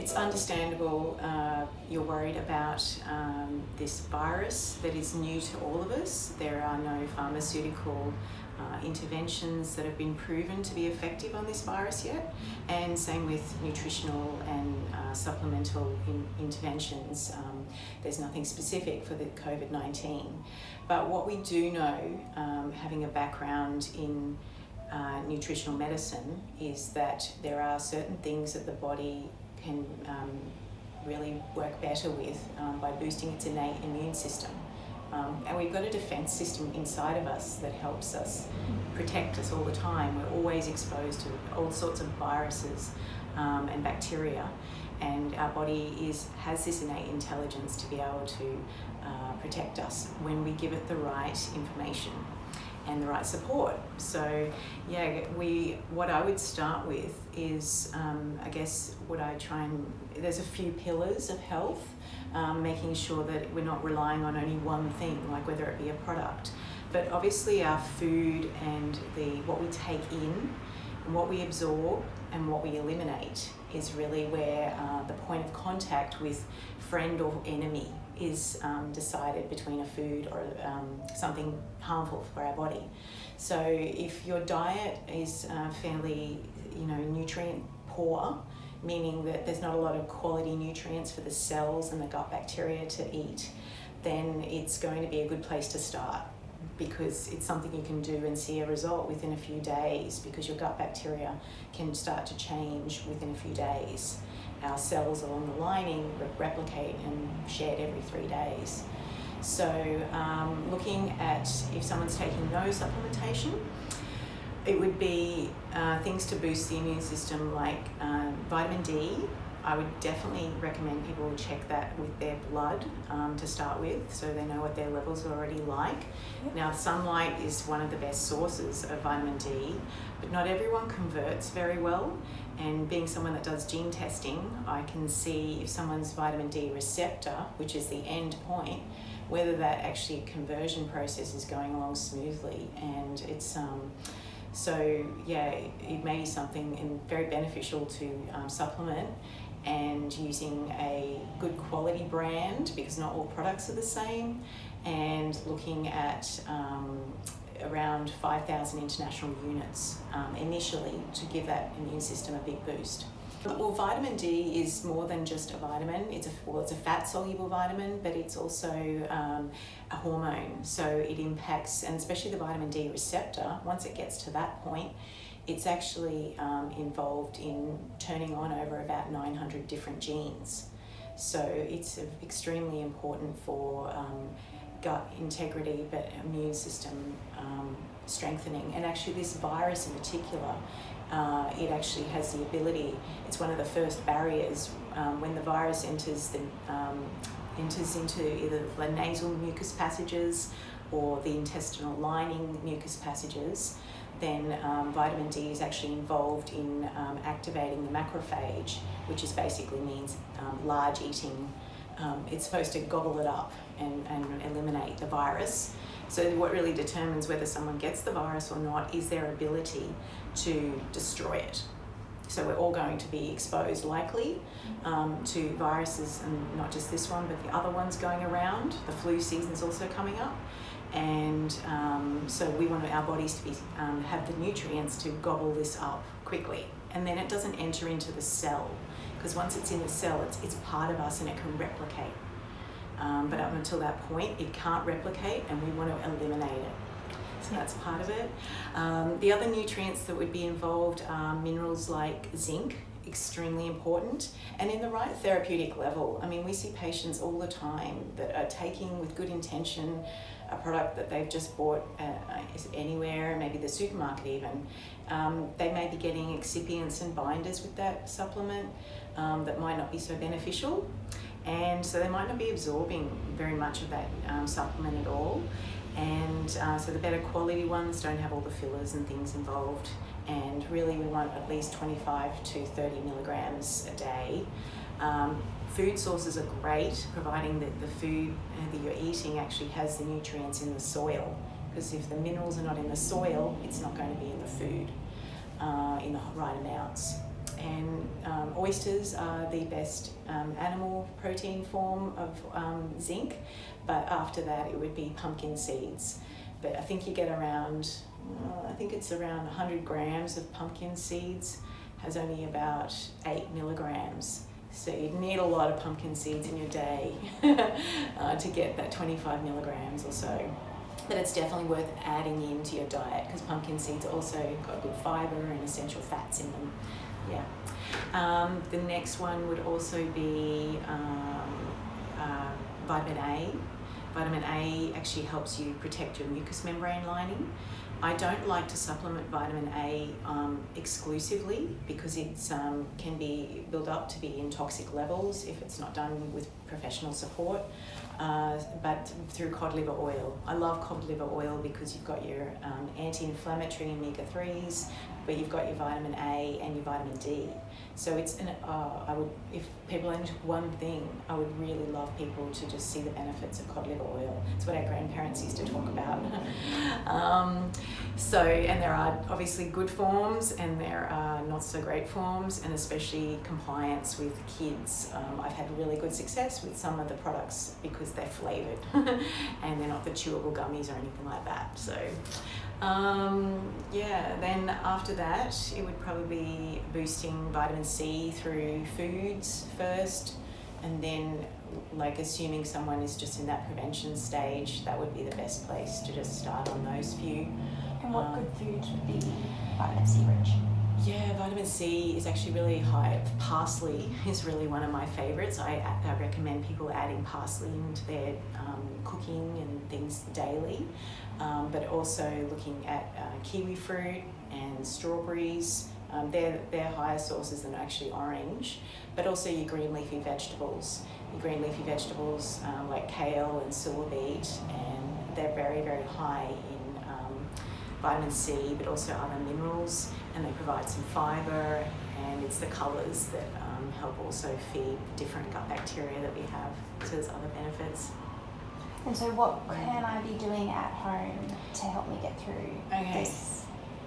It's understandable you're worried about this virus that is new to all of us. There are no pharmaceutical interventions that have been proven to be effective on this virus yet, and same with nutritional and supplemental interventions. There's nothing specific for the COVID-19. But what we do know, having a background in nutritional medicine, is that there are certain things that the body can really work better with by boosting its innate immune system. And we've got a defense system inside of us that helps us protect us all the time. We're always exposed to all sorts of viruses and bacteria, and our body has this innate intelligence to be able to protect us when we give it the right information and the right support. So yeah, what I would start with is I guess there's a few pillars of health, making sure that we're not relying on only one thing, like whether it be a product, but obviously our food and what we take in and what we absorb and what we eliminate is really where the point of contact with friend or enemy is decided between a food or something harmful for our body. So if your diet is fairly, nutrient poor, meaning that there's not a lot of quality nutrients for the cells and the gut bacteria to eat, then it's going to be a good place to start, because it's something you can do and see a result within a few days, because your gut bacteria can start to change within a few days. Our cells along the lining replicate and shed every 3 days. So looking at if someone's taking no supplementation, it would be things to boost the immune system, like vitamin D. I would definitely recommend people check that with their blood to start with, so they know what their levels are already like. Yep. Now, sunlight is one of the best sources of vitamin D, but not everyone converts very well. And being someone that does gene testing, I can see if someone's vitamin D receptor, which is the end point, whether that actually conversion process is going along smoothly. And it's so yeah, it may be something very beneficial to supplement, and using a good quality brand, because not all products are the same, and looking at around 5,000 international units initially to give that immune system a big boost. Well, vitamin D is more than just a vitamin. It's a fat-soluble vitamin, but it's also a hormone. So it impacts, and especially the vitamin D receptor, once it gets to that point, it's actually involved in turning on over about 900 different genes. So it's extremely important for gut integrity, but immune system strengthening. And actually this virus in particular, it actually has the ability, it's one of the first barriers when the virus enters into either the nasal mucus passages or the intestinal lining mucus passages, then vitamin D is actually involved in activating the macrophage, which is basically means large eating. It's supposed to gobble it up and eliminate the virus. So what really determines whether someone gets the virus or not is their ability to destroy it. So we're all going to be exposed likely to viruses, and not just this one, but the other ones going around. The flu season's also coming up. And so we want our bodies to be have the nutrients to gobble this up quickly. And then it doesn't enter into the cell, because once it's in the cell, it's part of us and it can replicate. But up until that point, it can't replicate, and we want to eliminate it. So that's part of it. The other nutrients that would be involved are minerals like zinc, extremely important, and in the right therapeutic level. I mean, we see patients all the time that are taking, with good intention, a product that they've just bought anywhere, maybe the supermarket even. They may be getting excipients and binders with that supplement that might not be so beneficial, and so they might not be absorbing very much of that supplement at all. And so the better quality ones don't have all the fillers and things involved, and really we want at least 25 to 30 milligrams a day. Food sources are great, providing that the food that you're eating actually has the nutrients in the soil, because if the minerals are not in the soil, it's not going to be in the food in the right amounts. and oysters are the best animal protein form of zinc, but after that it would be pumpkin seeds. But I think you get around, I think it's around 100 grams of pumpkin seeds has only about 8 milligrams. So you'd need a lot of pumpkin seeds in your day to get that 25 milligrams or so. But it's definitely worth adding into your diet because pumpkin seeds also got good fibre and essential fats in them. Yeah. The next one would also be vitamin A. Vitamin A actually helps you protect your mucous membrane lining. I don't like to supplement vitamin A exclusively because it can be built up to be in toxic levels if it's not done with professional support, but through cod liver oil. I love cod liver oil because you've got your anti-inflammatory omega-3s, but you've got your vitamin A and your vitamin D. So it's I would, if people only took one thing, I would really love people to just see the benefits of cod liver oil. It's what our grandparents used to talk about. And there are obviously good forms and there are not so great forms, and especially compliance with kids. I've had really good success with some of the products because they're flavoured and they're not the chewable gummies or anything like that. So then after that it would probably be boosting vitamin C through foods first, and then like assuming someone is just in that prevention stage, that would be the best place to just start on those few. And what good foods would be vitamin C rich? Yeah, vitamin C is actually really high. Parsley is really one of my favourites. I recommend people adding parsley into their cooking and things daily, but also looking at kiwi fruit and strawberries. They're higher sources than actually orange, but also your green leafy vegetables. Your green leafy vegetables like kale and silver beet, and they're very, very high in vitamin C, but also other minerals, and they provide some fibre, and it's the colours that help also feed different gut bacteria that we have, so there's other benefits. And so what can I be doing at home to help me get through this,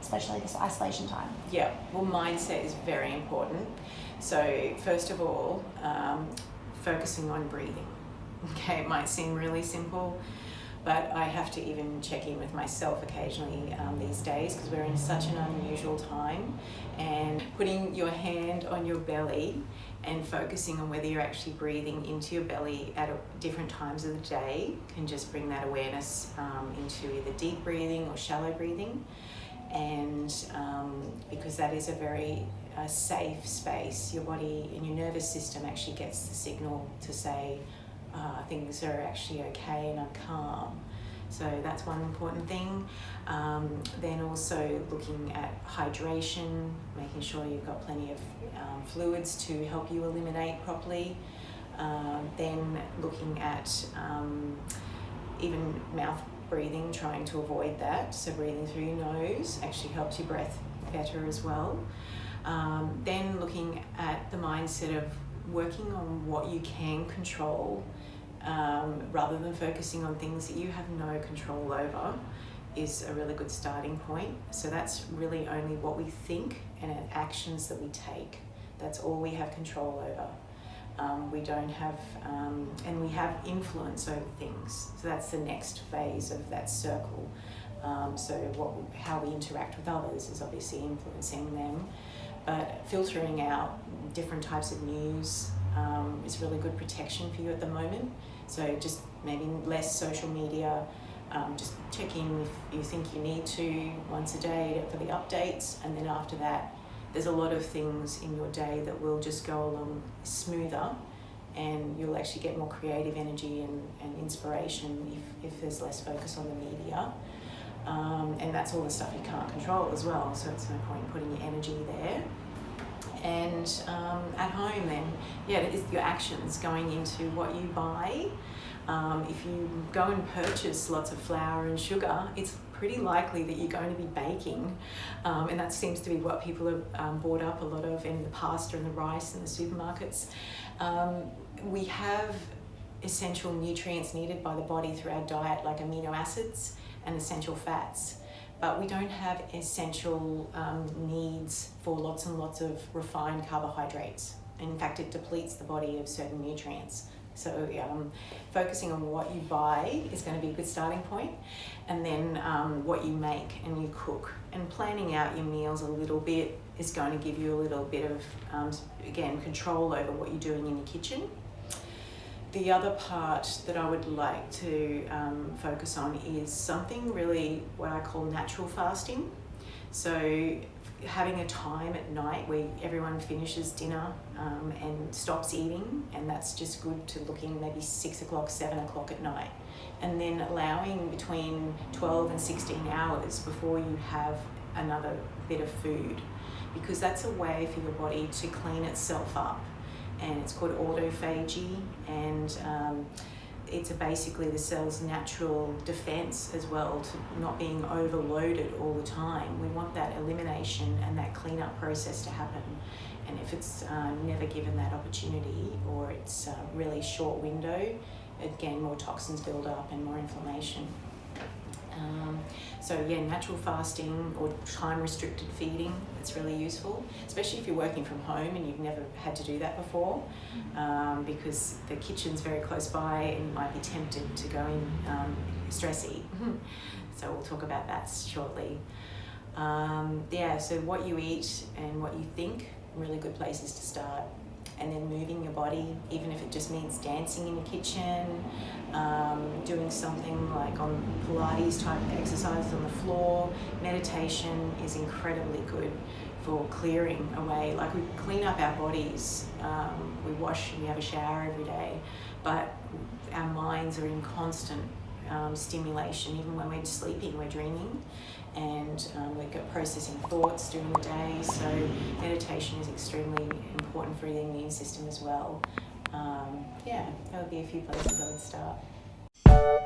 especially this isolation time? Yeah, well, mindset is very important. So first of all, focusing on breathing. Okay, it might seem really simple, but I have to even check in with myself occasionally these days because we're in such an unusual time, and putting your hand on your belly and focusing on whether you're actually breathing into your belly at different times of the day can just bring that awareness into either deep breathing or shallow breathing. And because that is a very safe space, your body and your nervous system actually gets the signal to say things are actually okay and I'm calm. So that's one important thing. Then also looking at hydration, making sure you've got plenty of fluids to help you eliminate properly. Then looking at even mouth breathing, trying to avoid that. So breathing through your nose actually helps your breath better as well. Then looking at the mindset of working on what you can control rather than focusing on things that you have no control over is a really good starting point. So that's really only what we think and actions that we take. That's all we have control over. We don't have, and we have influence over things. So that's the next phase of that circle. How we interact with others is obviously influencing them, but filtering out different types of news is really good protection for you at the moment. So just maybe less social media, just check in if you think you need to once a day for the updates, and then after that there's a lot of things in your day that will just go along smoother, and you'll actually get more creative energy and inspiration if there's less focus on the media. And that's all the stuff you can't control as well, so it's no point putting your energy there. And at home then, it's your actions going into what you buy. If you go and purchase lots of flour and sugar, it's pretty likely that you're going to be baking, and that seems to be what people have bought up a lot of in the pasta and the rice in the supermarkets. We have essential nutrients needed by the body through our diet, like amino acids and essential fats, but we don't have essential needs for lots and lots of refined carbohydrates. In fact, it depletes the body of certain nutrients. So focusing on what you buy is going to be a good starting point, and then what you make and you cook. And planning out your meals a little bit is going to give you a little bit of, again, control over what you're doing in your kitchen. The other part that I would like to focus on is something really what I call natural fasting. So having a time at night where everyone finishes dinner and stops eating, and that's just good to look in maybe 6 o'clock, 7 o'clock at night. And then allowing between 12 and 16 hours before you have another bit of food, because that's a way for your body to clean itself up. And it's called autophagy, and it's basically the cell's natural defense as well to not being overloaded all the time. We want that elimination and that cleanup process to happen. And if it's never given that opportunity, or it's a really short window, again, more toxins build up and more inflammation. So yeah, natural fasting or time restricted feeding, it's really useful, especially if you're working from home and you've never had to do that before, because the kitchen's very close by and you might be tempted to go in stress eat. So we'll talk about that shortly. So what you eat and what you think, really good places to start. And then moving your body, even if it just means dancing in your kitchen, doing something like on Pilates type exercises on the floor. Meditation is incredibly good for clearing away. Like, we clean up our bodies, we wash and we have a shower every day, but our minds are in constant stimulation. Even when we're sleeping, we're dreaming, and we're processing thoughts during the day. So meditation is extremely important for the immune system as well. That would be a few places I would start.